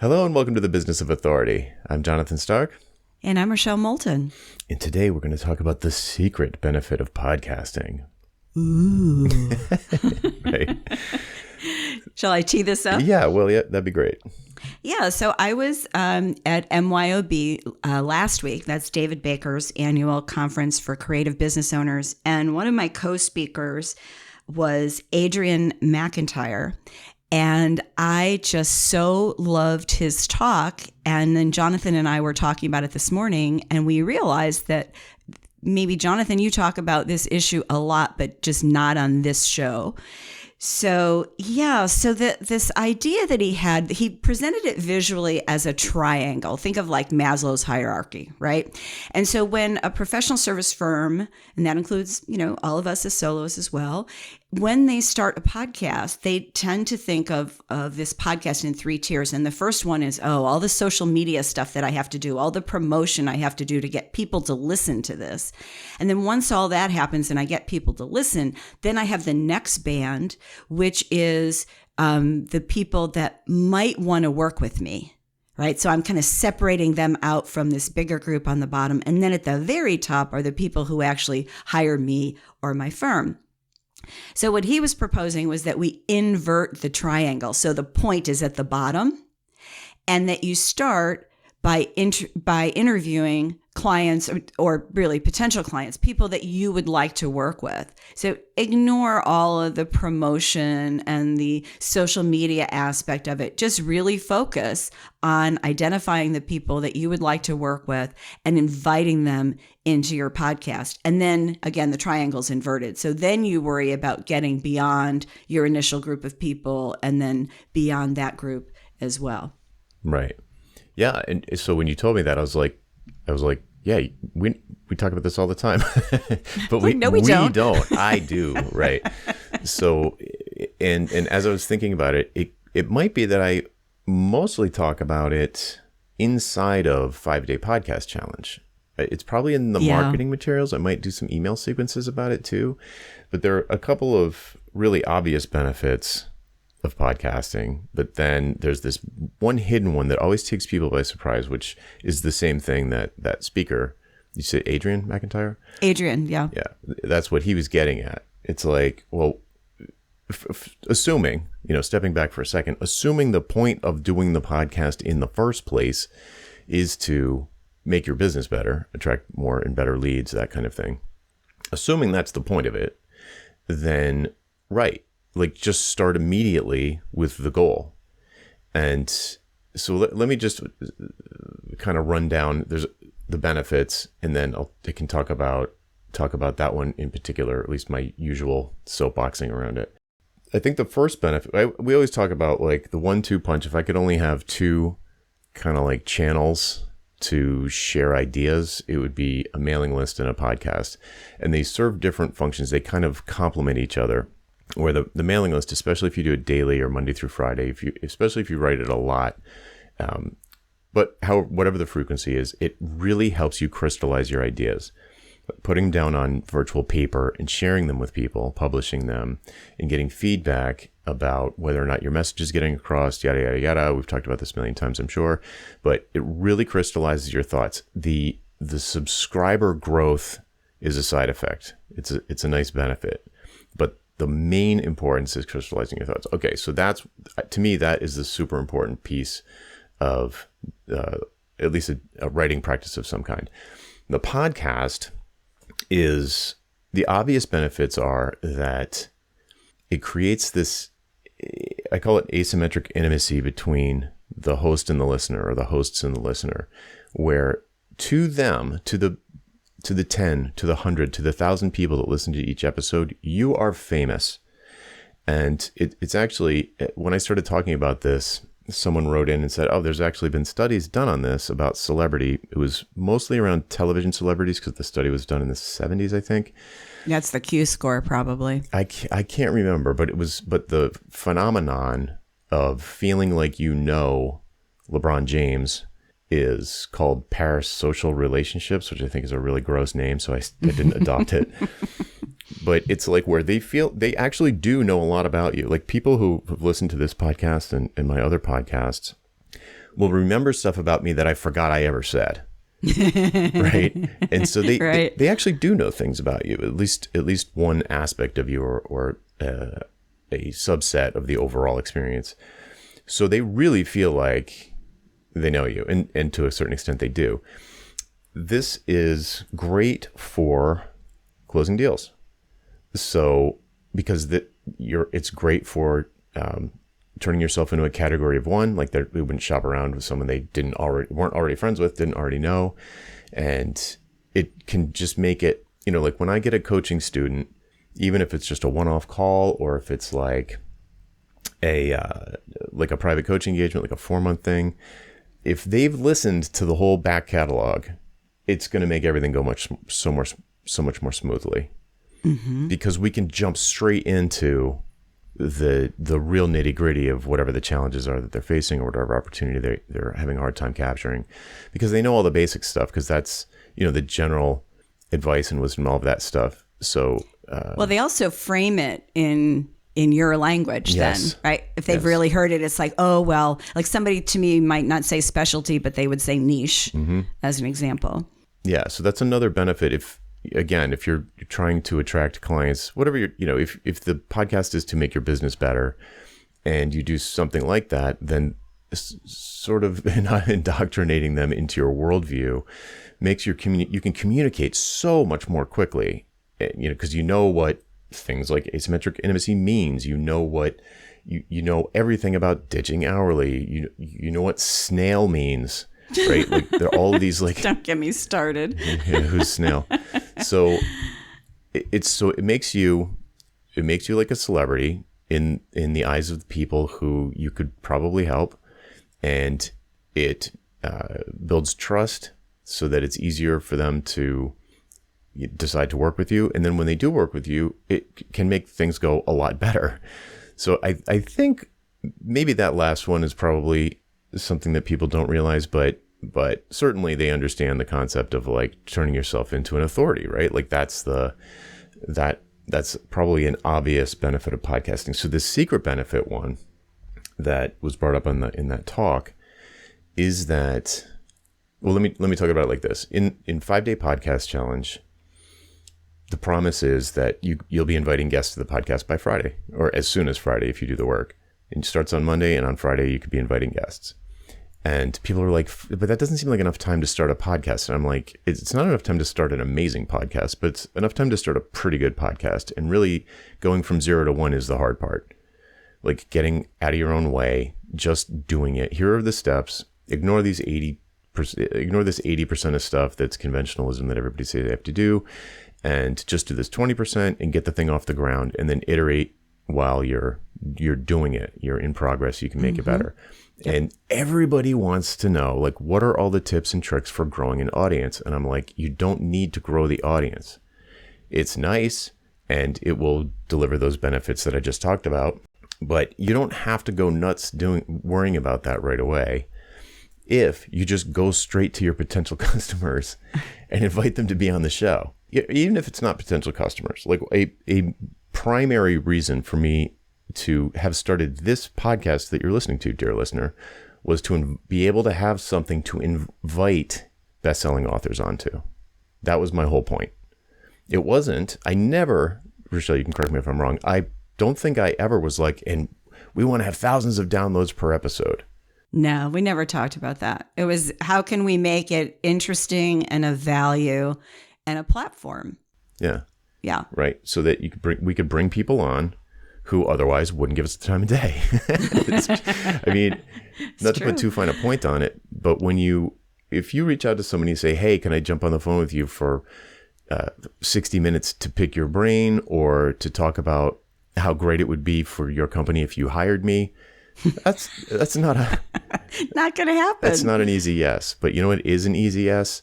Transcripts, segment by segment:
Hello and welcome to the Business of Authority. I'm Jonathan Stark. And I'm Rochelle Moulton. And today we're going to talk about the secret benefit of podcasting. Ooh. Right. Shall I tee this up? Yeah, that'd be great. Yeah, so I was at MYOB last week. That's David Baker's annual conference for creative business owners. And one of my co-speakers was Adrian McIntyre. And I just so loved his talk. And then Jonathan and I were talking about it this morning, and we realized that maybe, Jonathan, you talk about this issue a lot, but just not on this show. So this idea that he presented it visually as a triangle. Think of like Maslow's hierarchy, right? And so when a professional service firm, and that includes, all of us as soloists as well, when they start a podcast, they tend to think of this podcast in three tiers. And the first one is, all the social media stuff that I have to do, all the promotion I have to do to get people to listen to this. And then once all that happens and I get people to listen, then I have the next band, which is the people that might want to work with me. Right. So I'm kind of separating them out from this bigger group on the bottom. And then at the very top are the people who actually hire me or my firm. So what he was proposing was that we invert the triangle. So the point is at the bottom, and that you start by interviewing clients or really potential clients, people that you would like to work with. So ignore all of the promotion and the social media aspect of it. Just really focus on identifying the people that you would like to work with and inviting them into your podcast. And then again, the triangle's inverted. So then you worry about getting beyond your initial group of people and then beyond that group as well. Right. Yeah. And so when you told me that, I was like, yeah, we talk about this all the time, but we don't. I do. Right. So, and as I was thinking about it, it might be that I mostly talk about it inside of 5-Day Podcast Challenge. It's probably in the marketing materials. I might do some email sequences about it too, but there are a couple of really obvious benefits of podcasting, but then there's this one hidden one that always takes people by surprise, which is the same thing that speaker, you say Adrian McIntyre? Adrian, yeah. Yeah, that's what he was getting at. It's like, well, assuming, stepping back for a second, assuming the point of doing the podcast in the first place is to make your business better, attract more and better leads, that kind of thing. Assuming that's the point of it, then right. Like just start immediately with the goal. And so let me just kind of run down there's the benefits, and then I can talk about that one in particular, at least my usual soapboxing around it. I think the first benefit, we always talk about like the 1-2 punch. If I could only have two kind of like channels to share ideas, it would be a mailing list and a podcast. And they serve different functions. They kind of complement each other. Where the mailing list, especially if you do it daily or Monday through Friday, especially if you write it a lot, but whatever the frequency is, it really helps you crystallize your ideas. Putting them down on virtual paper and sharing them with people, publishing them, and getting feedback about whether or not your message is getting across, yada, yada, yada. We've talked about this a million times, I'm sure, but it really crystallizes your thoughts. The subscriber growth is a side effect. It's a nice benefit, but the main importance is crystallizing your thoughts. Okay, so that's, to me, that is the super important piece of at least a writing practice of some kind. The podcast is, the obvious benefits are that it creates this, I call it asymmetric intimacy between the host and the listener, or the hosts and the listener, where to them, to the 10, to the 100, to the 1,000 people that listen to each episode, you are famous. And it's actually, when I started talking about this, someone wrote in and said, there's actually been studies done on this about celebrity. It was mostly around television celebrities because the study was done in the 70s, I think. That's the Q score, probably. I can't remember, but the phenomenon of feeling like LeBron James is called parasocial relationships, which I think is a really gross name, so I didn't adopt it. But it's like where they actually do know a lot about you. Like people who have listened to this podcast and my other podcasts will remember stuff about me that I forgot I ever said. Right. And so they actually do know things about you, at least one aspect of you, or a subset of the overall experience. So they really feel like they know you, and to a certain extent they do. This is great for closing deals. So because it's great for turning yourself into a category of one, like they wouldn't shop around with someone they weren't already friends with, didn't already know. And it can just make it, like when I get a coaching student, even if it's just a one-off call, or if it's like a private coaching engagement, like a 4-month thing, if they've listened to the whole back catalog, it's going to make everything go so much more smoothly. Mm-hmm. Because we can jump straight into the real nitty gritty of whatever the challenges are that they're facing, or whatever opportunity they're having a hard time capturing, because they know all the basic stuff, because that's, the general advice and wisdom, all of that stuff. So, well, they also frame it in your language, yes, then, right? If they've really heard it, it's like, oh, well, like somebody to me might not say specialty, but they would say niche, mm-hmm. as an example. Yeah. So that's another benefit. If you're trying to attract clients, whatever if the podcast is to make your business better, and you do something like that, then sort of not indoctrinating them into your worldview makes you can communicate so much more quickly, because what things like asymmetric intimacy means. What you know everything about ditching hourly. You know what snail means. Right, like there are all of these like. Don't get me started. Yeah, who's snail? So it makes you like a celebrity in the eyes of the people who you could probably help, and it builds trust so that it's easier for them to decide to work with you. And then when they do work with you, it can make things go a lot better. So I think maybe that last one is probably something that people don't realize, but certainly they understand the concept of like turning yourself into an authority, right? Like that's probably an obvious benefit of podcasting. So the secret benefit one that was brought up in that talk is that, well, let me talk about it like this. In 5-Day Podcast Challenge, the promise is that you'll be inviting guests to the podcast by Friday, or as soon as Friday if you do the work. It starts on Monday, and on Friday you could be inviting guests. And people are like, but that doesn't seem like enough time to start a podcast. And I'm like, it's not enough time to start an amazing podcast, but it's enough time to start a pretty good podcast. And really going from 0 to 1 is the hard part. Like getting out of your own way, just doing it. Here are the steps. Ignore this 80% of stuff that's conventionalism that everybody says they have to do, and just do this 20% and get the thing off the ground, and then iterate while you're doing it. You're in progress. You can make mm-hmm. it better. Yep. And everybody wants to know, like, what are all the tips and tricks for growing an audience? And I'm like, you don't need to grow the audience. It's nice, and it will deliver those benefits that I just talked about, but you don't have to go nuts worrying about that right away. If you just go straight to your potential customers and invite them to be on the show, even if it's not potential customers. Like a primary reason for me to have started this podcast that you're listening to, dear listener, was to be able to have something to invite best-selling authors onto. That was my whole point. It wasn't, Rochelle, you can correct me if I'm wrong, I don't think I ever was like, and we want to have thousands of downloads per episode. No, we never talked about that. It was, how can we make it interesting and of value and a platform? Yeah. Yeah. Right. So that we could bring people on who otherwise wouldn't give us the time of day. I mean, not to put too fine a point on it, but if you reach out to somebody and say, hey, can I jump on the phone with you for 60 minutes to pick your brain, or to talk about how great it would be for your company if you hired me, that's not not going to happen. That's not an easy yes. But you know what is an easy yes?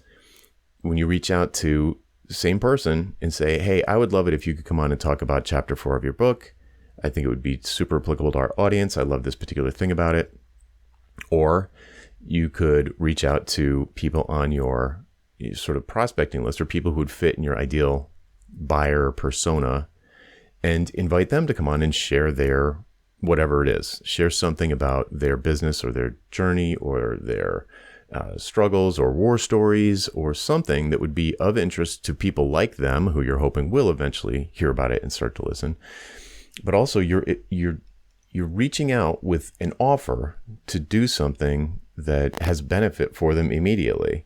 When you reach out to the same person and say, hey, I would love it if you could come on and talk about chapter 4 of your book. I think it would be super applicable to our audience. I love this particular thing about it. Or you could reach out to people on your sort of prospecting list, or people who would fit in your ideal buyer persona, and invite them to come on and share their whatever it is. Share something about their business or their journey or their struggles or war stories or something that would be of interest to people like them who you're hoping will eventually hear about it and start to listen. But also you're reaching out with an offer to do something that has benefit for them immediately,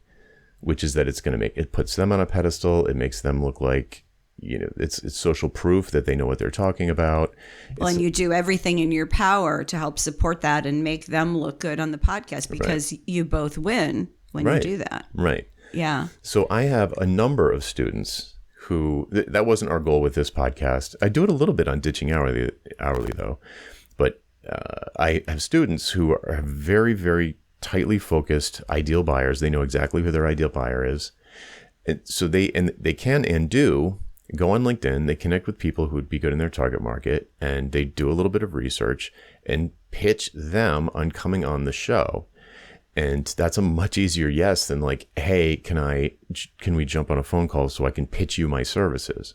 which is that it puts them on a pedestal. It makes them look like, it's social proof that they know what they're talking about. Well, and you do everything in your power to help support that and make them look good on the podcast, because you both win when you do that. Right. Yeah. So I have a number of students who, that wasn't our goal with this podcast. I do it a little bit on Ditching Hourly though. But I have students who are very, very tightly focused ideal buyers. They know exactly who their ideal buyer is. And so they can and do go on LinkedIn, they connect with people who would be good in their target market, and they do a little bit of research and pitch them on coming on the show. And that's a much easier yes than like, hey, can we jump on a phone call so I can pitch you my services?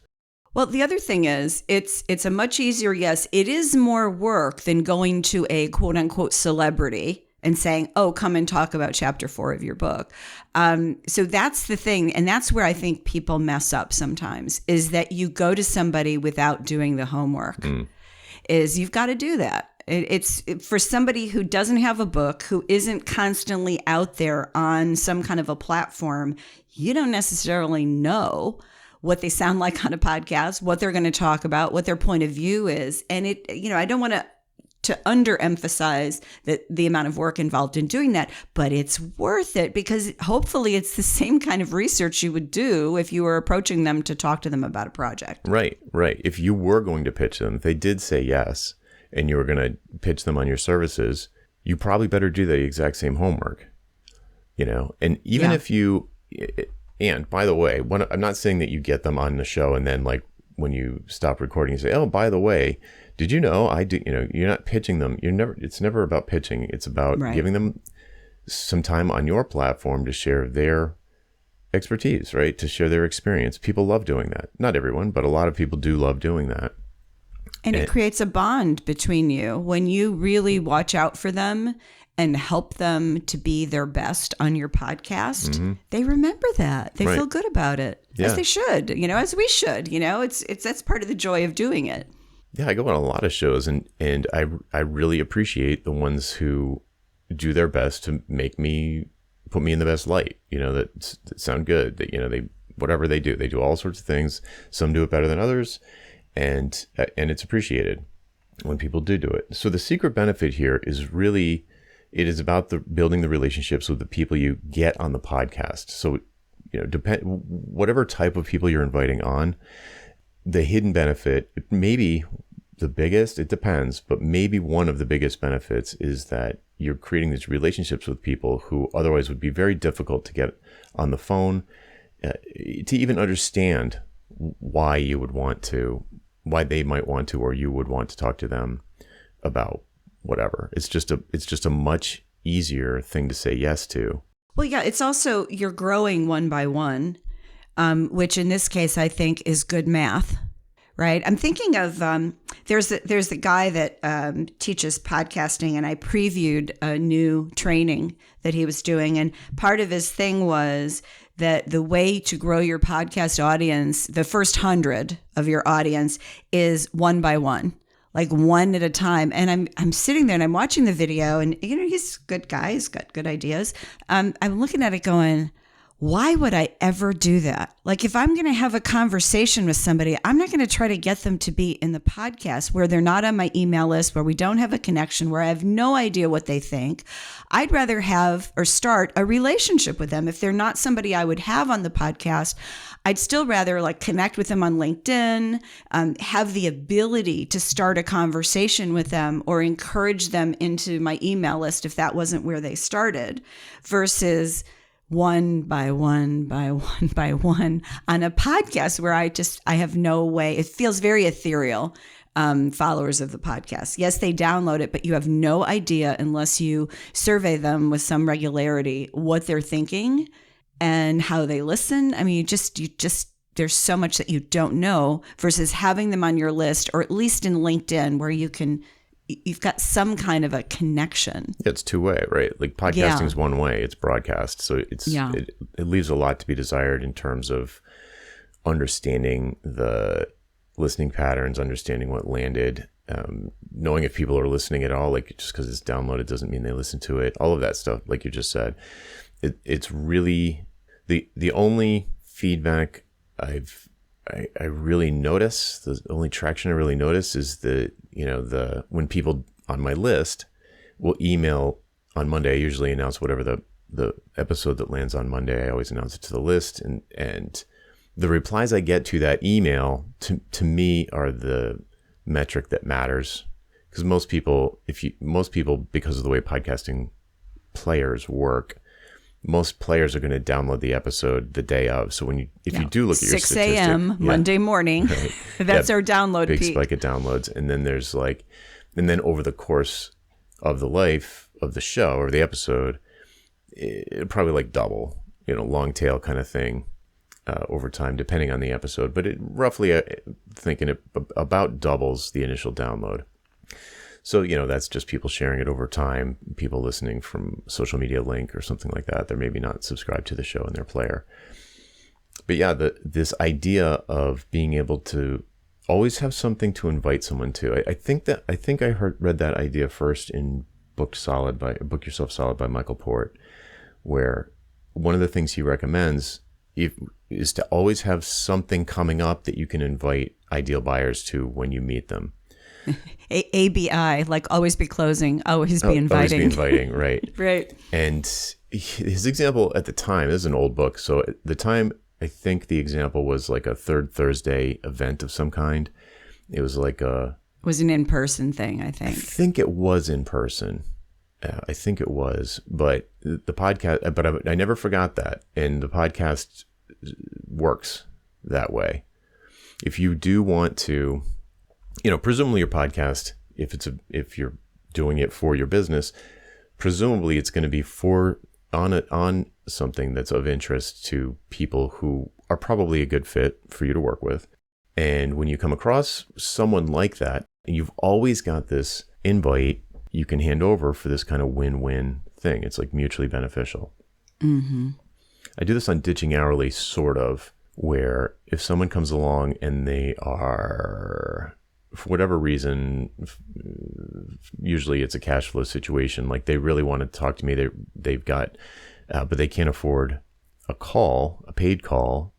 Well, the other thing is, it's a much easier yes. It is more work than going to a quote unquote celebrity and saying, oh, come and talk about chapter 4 of your book. So that's the thing. And that's where I think people mess up sometimes, is that you go to somebody without doing the homework. Is you've got to do that. It's for somebody who doesn't have a book, who isn't constantly out there on some kind of a platform. You don't necessarily know what they sound like on a podcast, what they're going to talk about, what their point of view is. And I don't want to underemphasize the amount of work involved in doing that, but it's worth it, because hopefully it's the same kind of research you would do if you were approaching them to talk to them about a project. Right. If you were going to pitch them, if they did say yes, and you were going to pitch them on your services, you probably better do the exact same homework, and even if you, and by the way, I'm not saying that you get them on the show and then like when you stop recording, you say, oh, by the way, did you know I do, you're not pitching them. It's never about pitching. It's about giving them some time on your platform to share their expertise, right? To share their experience. People love doing that. Not everyone, but a lot of people do love doing that. And it creates a bond between you when you really watch out for them and help them to be their best on your podcast. Mm-hmm. They remember that. They feel good about it, as they should, as we should, that's part of the joy of doing it. Yeah, I go on a lot of shows, and I really appreciate the ones who do their best to put me in the best light. That sound good. That they whatever they do all sorts of things. Some do it better than others, and it's appreciated when people do it. So the secret benefit here is really, it is about building the relationships with the people you get on the podcast. So whatever type of people you're inviting on, the hidden benefit, maybe the biggest, it depends, but maybe one of the biggest benefits is that you're creating these relationships with people who otherwise would be very difficult to get on the phone, to even understand why they might want to, or you would want to talk to them about whatever. It's just a much easier thing to say yes to. Well, yeah, it's also, you're growing one by one, which in this case, I think is good math, right? I'm thinking of, there's the guy that teaches podcasting, and I previewed a new training that he was doing. And part of his thing was that the way to grow your podcast audience, the first 100 of your audience, is one by one, like one at a time. And I'm sitting there and I'm watching the video, and he's a good guy, he's got good ideas. I'm looking at it going, why would I ever do that? Like, if I'm going to have a conversation with somebody, I'm not going to try to get them to be in the podcast where they're not on my email list, where we don't have a connection, where I have no idea what they think. I'd rather have or start a relationship with them. If they're not somebody I would have on the podcast, I'd still rather like connect with them on LinkedIn, have the ability to start a conversation with them or encourage them into my email list if that wasn't where they started, versus one by one by one by one on a podcast where I have no way. It feels very ethereal. Followers of the podcast, yes, they download it, but you have no idea unless you survey them with some regularity what they're thinking and how they listen. I mean, you just there's so much that you don't know, versus having them on your list, or at least in LinkedIn, where you can you've got some kind of a connection. It's two-way, right? Like podcasting is one way, it's broadcast. So it leaves a lot to be desired in terms of understanding the listening patterns, understanding what landed, knowing if people are listening at all. Like just because it's downloaded doesn't mean they listen to it. All of that stuff, like you just said, it's really the only feedback I really notice, the only traction I really notice is when people on my list will email on Monday. I usually announce whatever the episode that lands on Monday. I always announce it to the list, and the replies I get to that email to me are the metric that matters, because most people, because of the way podcasting players work, most players are going to download the episode the day of. So if you do look at your 6 a.m. Monday morning, right. That's our download big peak. Spike of downloads. And then there's and then over the course of the life of the show or the episode, it'll probably double, long tail kind of thing over time, depending on the episode. But it roughly, thinking it about doubles the initial download. So, that's just people sharing it over time, people listening from social media link or something like that. They're maybe not subscribed to the show in their player. But yeah, this idea of being able to always have something to invite someone to. I think I read that idea first in Book Yourself Solid by Michael Port, where one of the things he recommends is to always have something coming up that you can invite ideal buyers to when you meet them. ABI, like always be closing, always be inviting. Always be inviting, right. Right. And his example at the time, this is an old book, so at the time, I think the example was like a Third Thursday event of some kind. It was like it was an in-person thing, I think. I think it was in person. I think it was, but the podcast, but I never forgot that. And the podcast works that way. If you do want to, presumably your podcast, if you're doing it for your business, presumably it's going to be on something that's of interest to people who are probably a good fit for you to work with. And when you come across someone like that, you've always got this invite you can hand over for this kind of win-win thing. It's like mutually beneficial. Mm-hmm. I do this on Ditching Hourly, sort of, where if someone comes along and they are, for whatever reason, usually it's a cash flow situation, like they really want to talk to me, they've got, but they can't afford a paid call.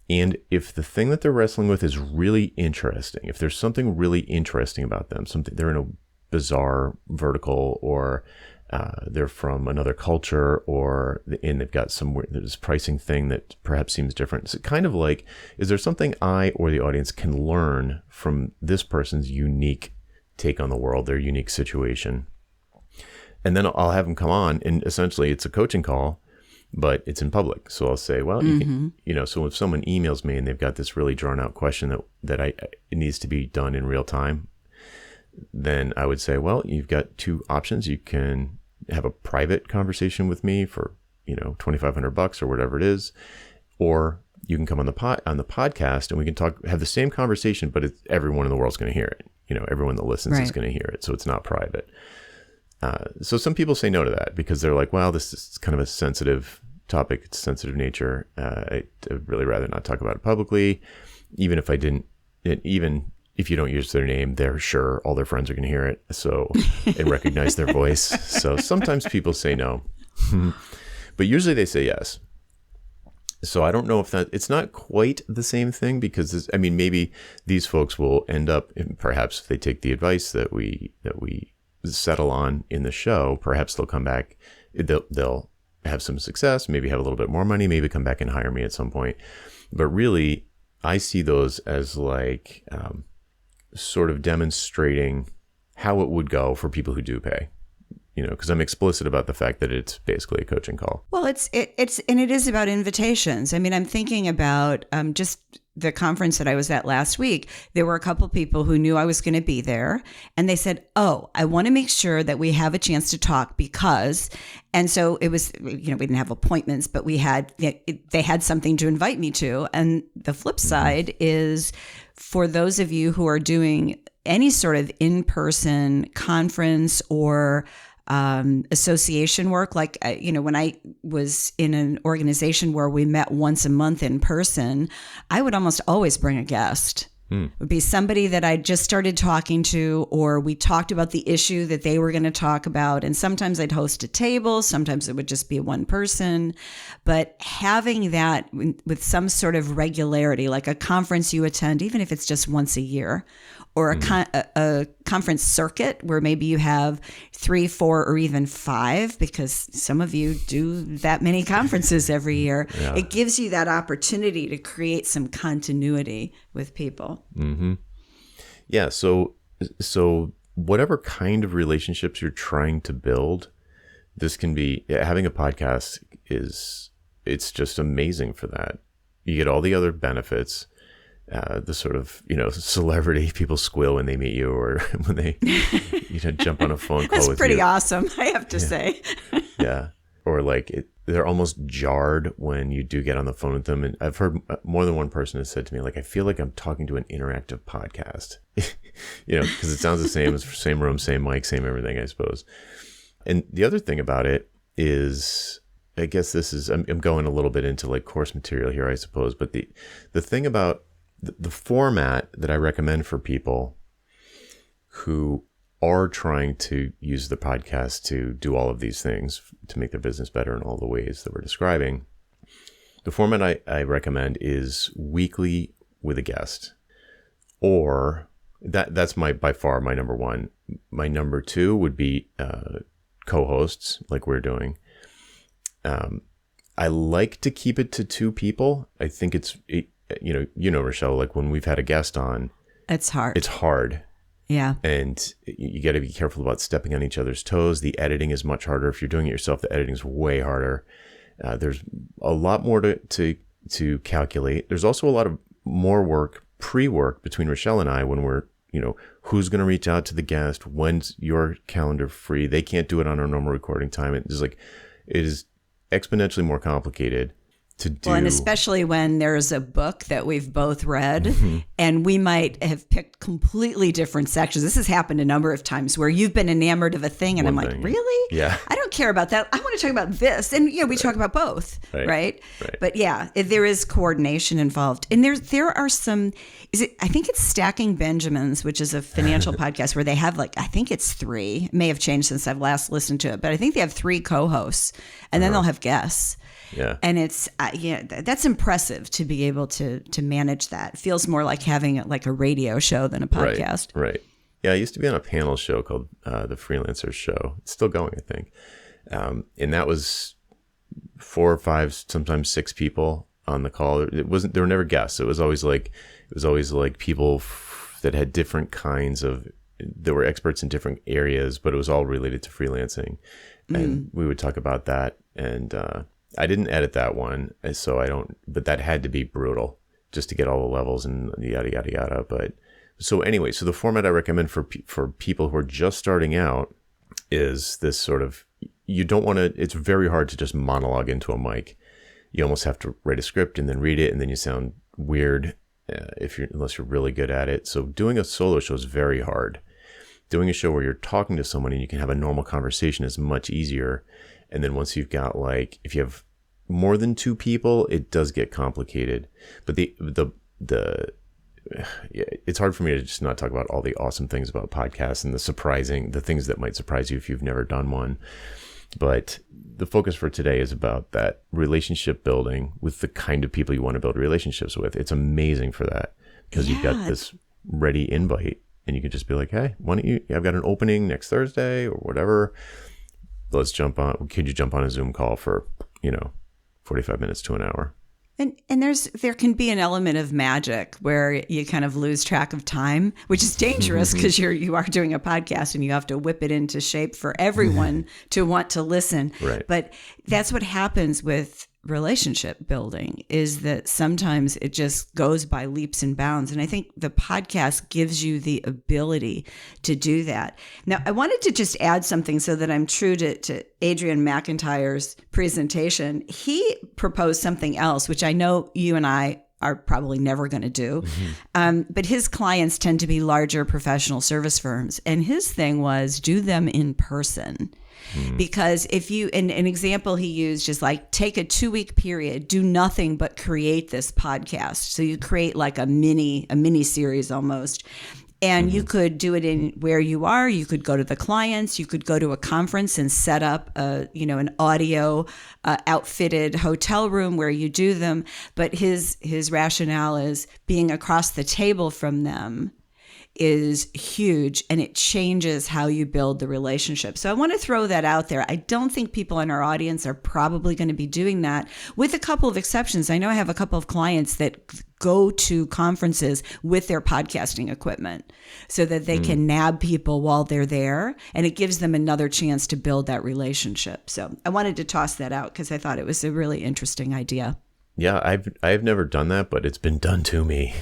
And if the thing that they're wrestling with is really interesting, if there's something really interesting about them, they're in a bizarre vertical, or they're from another culture, and they've got this pricing thing that perhaps seems different. So kind of like, is there something I or the audience can learn from this person's unique take on the world, their unique situation? And then I'll have them come on, and essentially it's a coaching call, but it's in public. So I'll say, well, you can, so if someone emails me and they've got this really drawn out question that it needs to be done in real time, then I would say, well, you've got two options. You can have a private conversation with me for, $2,500 or whatever it is, or you can come on the podcast and we can have the same conversation, but everyone in the world's going to hear it. Everyone that listens is going to hear it. So it's not private. So some people say no to that because they're like, well, this is kind of a sensitive topic. It's sensitive nature. I'd really rather not talk about it publicly. Even if you don't use their name, they're sure all their friends are going to hear it. So, and recognize their voice. So sometimes people say no, but usually they say yes. So I don't know if it's not quite the same thing, because maybe these folks will end up, perhaps if they take the advice that we settle on in the show, perhaps they'll come back, they'll have some success, maybe have a little bit more money, maybe come back and hire me at some point. But really, I see those as like sort of demonstrating how it would go for people who do pay, because I'm explicit about the fact that it's basically a coaching call. Well, it is about invitations. I'm thinking about just the conference that I was at last week. There were a couple people who knew I was going to be there, and they said, "Oh, I want to make sure that we have a chance to talk because," and so it was, we didn't have appointments, but they had something to invite me to. And the flip side is, for those of you who are doing any sort of in-person conference or association work. Like, when I was in an organization where we met once a month in person, I would almost always bring a guest. It would be somebody that I just started talking to, or we talked about the issue that they were going to talk about. And sometimes I'd host a table. Sometimes it would just be one person. But having that with some sort of regularity, like a conference you attend, even if it's just once a year, or a conference circuit where maybe you have 3, 4, or even 5, because some of you do that many conferences every year. Yeah. It gives you that opportunity to create some continuity with people. Mm-hmm. Yeah. So whatever kind of relationships you're trying to build, this can be, having a podcast it's just amazing for that. You get all the other benefits. The sort of, celebrity, people squeal when they meet you, or when they, jump on a phone call with you. That's pretty awesome, I have to say. Yeah. Or like they're almost jarred when you do get on the phone with them. And I've heard more than one person has said to me, like, I feel like I'm talking to an interactive podcast, because it sounds the same, as same room, same mic, same everything, I suppose. And the other thing about it is, I guess I'm going a little bit into like course material here, I suppose. But the thing about the format that I recommend for people who are trying to use the podcast to do all of these things, to make their business better in all the ways that we're describing, the format I recommend is weekly with a guest. Or that's by far my number one. My number 2 would be co-hosts, like we're doing. I like to keep it to 2 people. I think Rochelle, like when we've had a guest on, it's hard. Yeah. And you got to be careful about stepping on each other's toes. The editing is much harder. If you're doing it yourself, the editing is way harder. There's a lot more to calculate. There's also a lot of more work, pre-work between Rochelle and I, when we're, who's going to reach out to the guest? When's your calendar free? They can't do it on our normal recording time. It is exponentially more complicated to do. Well, and especially when there's a book that we've both read, and we might have picked completely different sections. This has happened a number of times where you've been enamored of a thing, and I'm like, really? Yeah. I don't care about that. I want to talk about this. And, we talk about both, right? But yeah, there is coordination involved. And there are some, I think it's Stacking Benjamins, which is a financial podcast where they have I think it's 3. It may have changed since I've last listened to it, but I think they have 3 co-hosts, and then they'll have guests. Yeah. And it's, that's impressive to be able to manage that. It feels more like having a radio show than a podcast. Right. Yeah. I used to be on a panel show called The Freelancers Show. It's still going, I think. And that was 4 or 5, sometimes 6 people on the call. There were never guests. It was always like people that had different kinds of, that were experts in different areas, but it was all related to freelancing. And we would talk about that. And, I didn't edit that one, but that had to be brutal just to get all the levels and yada, yada, yada. But so anyway, so the format I recommend for people who are just starting out is this sort of, you don't want to, it's very hard to just monologue into a mic. You almost have to write a script and then read it, and then you sound weird unless you're really good at it. So doing a solo show is very hard. Doing a show where you're talking to someone and you can have a normal conversation is much easier. And then once you've got if you have more than 2 people, it does get complicated. But it's hard for me to just not talk about all the awesome things about podcasts and the things that might surprise you if you've never done one. But the focus for today is about that relationship building with the kind of people you want to build relationships with. It's amazing for that because you've got this ready invite, and you can just be like, hey, why don't you, I've got an opening next Thursday or whatever. Let's jump on. Could you jump on a Zoom call for, 45 minutes to an hour? And there can be an element of magic where you kind of lose track of time, which is dangerous because you are doing a podcast and you have to whip it into shape for everyone to want to listen. Right. But that's what happens with relationship building, is that sometimes it just goes by leaps and bounds. And I think the podcast gives you the ability to do that. Now, I wanted to just add something so that I'm true to Adrian McIntyre's presentation. He proposed something else, which I know you and I are probably never going to do. But his clients tend to be larger professional service firms. And his thing was do them in person. Because if you, and an example he used is like, take a 2-week period, do nothing but create this podcast. So you create like a mini series almost. And you could do it in where you are. You could go to the clients. You could go to a conference and set up an audio outfitted hotel room where you do them. But his rationale is being across the table from them is huge, and it changes how you build the relationship. So I want to throw that out there. I don't think people in our audience are probably going to be doing that, with a couple of exceptions. I know I have a couple of clients that go to conferences with their podcasting equipment so that they can nab people while they're there, and it gives them another chance to build that relationship. So I wanted to toss that out because I thought it was a really interesting idea. Yeah, I've never done that, but it's been done to me,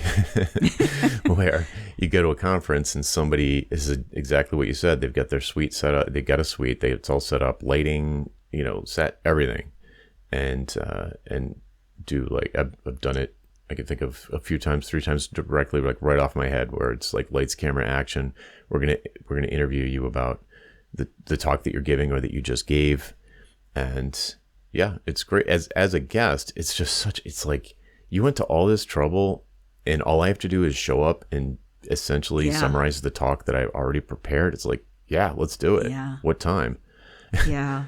where you go to a conference and somebody is exactly what you said. They've got their suite set up. They've got a suite. It's all set up, lighting, set, everything, and do like I've done it. I can think of a few times, 3 times directly, like right off my head, where it's like lights, camera, action. We're gonna interview you about the talk that you're giving or that you just gave, and yeah, it's great. As a guest, it's just it's like you went to all this trouble and all I have to do is show up and essentially summarize the talk that I've already prepared. It's like, yeah, let's do it. Yeah. What time? Yeah.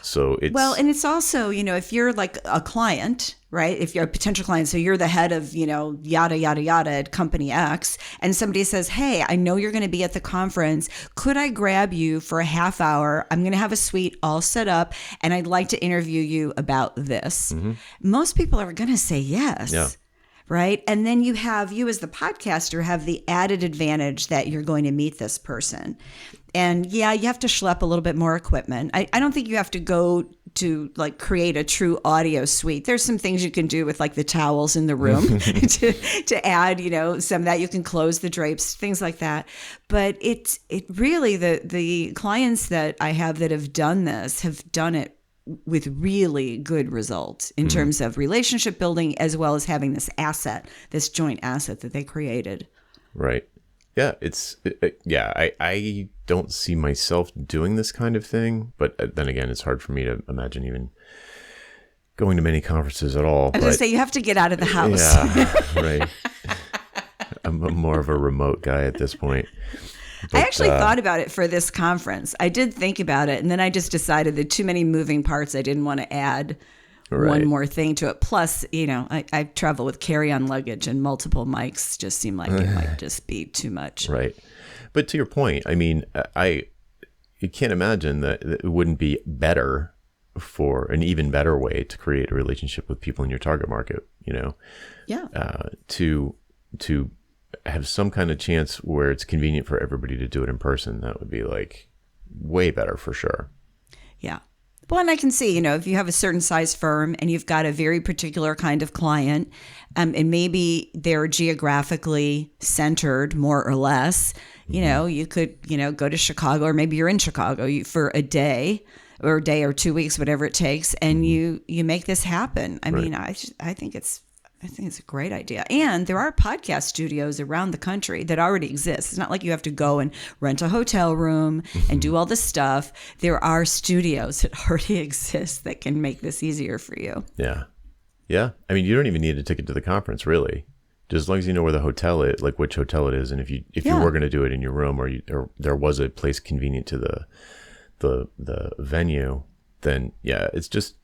So it's... Well, and it's also, if you're like a client, right? If you're a potential client, so you're the head of, yada, yada, yada at company X, and somebody says, hey, I know you're going to be at the conference. Could I grab you for a half hour? I'm going to have a suite all set up, and I'd like to interview you about this. Most people are going to say yes. Yeah. Right. And then you as the podcaster have the added advantage that you're going to meet this person. And yeah, you have to schlep a little bit more equipment. I don't think you have to go to like create a true audio suite. There's some things you can do with like the towels in the room to add, some of that. You can close the drapes, things like that. But it really, the clients that I have that have done this have done it with really good results in terms of relationship building, as well as having this joint asset that they created. Right. Yeah. I don't see myself doing this kind of thing, but then again, it's hard for me to imagine even going to many conferences at all. I was going to say, you have to get out of the house. Yeah, right. I'm more of a remote guy at this point. But, I actually thought about it for this conference. I did think about it, and then I just decided that too many moving parts. I didn't want to add one more thing to it. Plus, I travel with carry-on luggage, and multiple mics just seem like it might just be too much. Right. But to your point, I mean, you can't imagine that it wouldn't be better for an even better way to create a relationship with people in your target market, Yeah. To have some kind of chance where it's convenient for everybody to do it in person. That would be like way better for sure. Yeah. Well, and I can see, if you have a certain size firm and you've got a very particular kind of client, and maybe they're geographically centered more or less, you could, go to Chicago, or maybe you're in Chicago for a day or 2 weeks, whatever it takes. And you make this happen. I mean, I think it's a great idea. And there are podcast studios around the country that already exist. It's not like you have to go and rent a hotel room and do all this stuff. There are studios that already exist that can make this easier for you. Yeah. Yeah. I mean, you don't even need a ticket to the conference, really. Just as long as you know where the hotel is, like which hotel it is. And if you were going to do it in your room, or there was a place convenient to the venue, then yeah, it's just...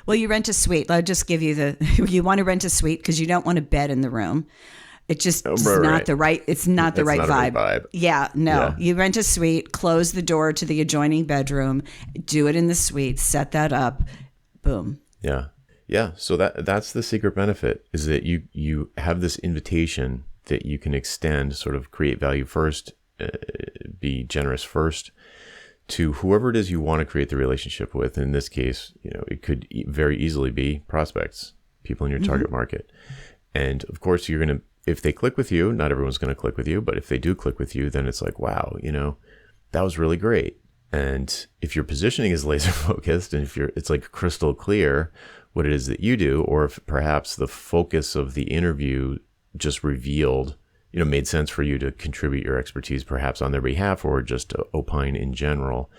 Well, you rent a suite. I'll just give you you want to rent a suite because you don't want a bed in the room. It just it's not the right vibe. Yeah, no. Yeah. You rent a suite, close the door to the adjoining bedroom, do it in the suite, set that up, boom. Yeah. Yeah. So that's the secret benefit, is that you have this invitation that you can extend, sort of create value first, be generous first, to whoever it is you want to create the relationship with. In this case, it could very easily be prospects, people in your target market. And of course, if they click with you, not everyone's going to click with you, but if they do click with you, then it's like, wow, that was really great. And if your positioning is laser focused, and it's like crystal clear what it is that you do, or if perhaps the focus of the interview just revealed, made sense for you to contribute your expertise perhaps on their behalf or just to opine in general,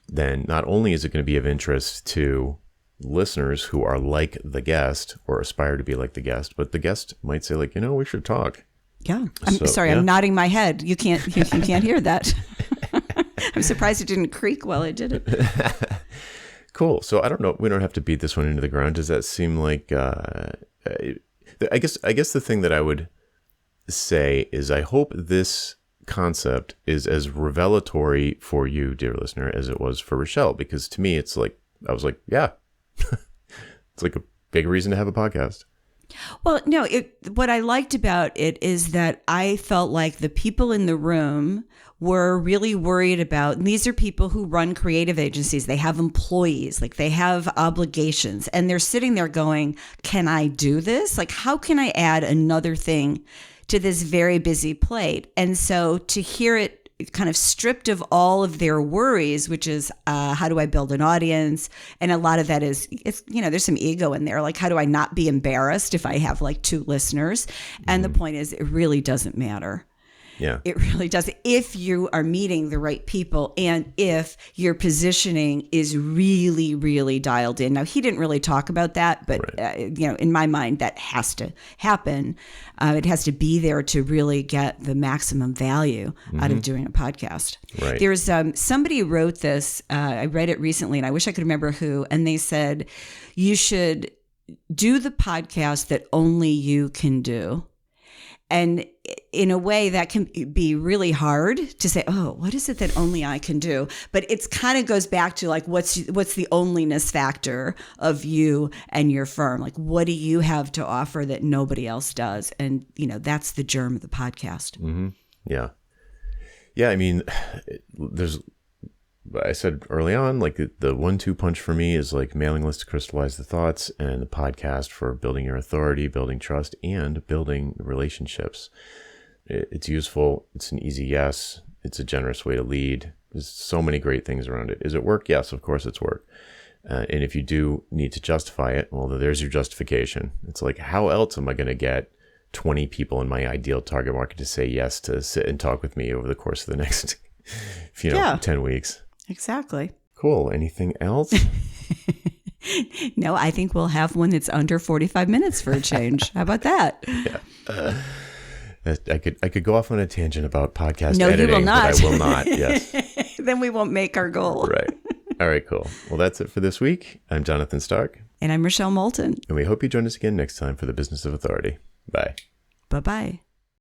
then not only is it going to be of interest to listeners who are like the guest or aspire to be like the guest, but the guest might say like, we should talk. Yeah. I'm nodding my head. You can't hear that. I'm surprised it didn't creak while I did it. Cool. So I don't know. We don't have to beat this one into the ground. Does that seem like, I guess the thing that I would say is I hope this concept is as revelatory for you, dear listener, as it was for Rochelle, because to me, it's like, I was like, yeah, it's like a big reason to have a podcast. Well, no, what I liked about it is that I felt like the people in the room were really worried about, and these are people who run creative agencies. They have employees, like they have obligations, and they're sitting there going, can I do this? Like, how can I add another thing to this very busy plate? And so to hear it kind of stripped of all of their worries, which is how do I build an audience? And a lot of that is, there's some ego in there. Like, how do I not be embarrassed if I have like 2 listeners? And the point is, it really doesn't matter. Yeah, it really does. If you are meeting the right people and if your positioning is really, really dialed in. Now, he didn't really talk about that, but right. In my mind, that has to happen. It has to be there to really get the maximum value out of doing a podcast. Right. There's somebody wrote this. I read it recently, and I wish I could remember who. And they said you should do the podcast that only you can do. And in a way that can be really hard to say, oh, what is it that only I can do? But it's kind of goes back to like, what's the onlyness factor of you and your firm? Like, what do you have to offer that nobody else does? And, that's the germ of the podcast. Mm-hmm. Yeah. Yeah. I mean, I said early on, like the 1-2 punch for me is like mailing list to crystallize the thoughts, and the podcast for building your authority, building trust, and building relationships. It's useful. It's an easy yes. It's a generous way to lead. There's so many great things around it. Is it work? Yes, of course it's work. And if you do need to justify it, well, there's your justification. It's like, how else am I going to get 20 people in my ideal target market to say yes to sit and talk with me over the course of the next 10 weeks? Exactly. Cool. Anything else? No, I think we'll have one that's under 45 minutes for a change. How about that? Yeah. I could go off on a tangent about podcast editing. No, you will not. But I will not. Yes. Then we won't make our goal. Right. All right, cool. Well, that's it for this week. I'm Jonathan Stark. And I'm Rochelle Moulton. And we hope you join us again next time for the Business of Authority. Bye. Bye-bye.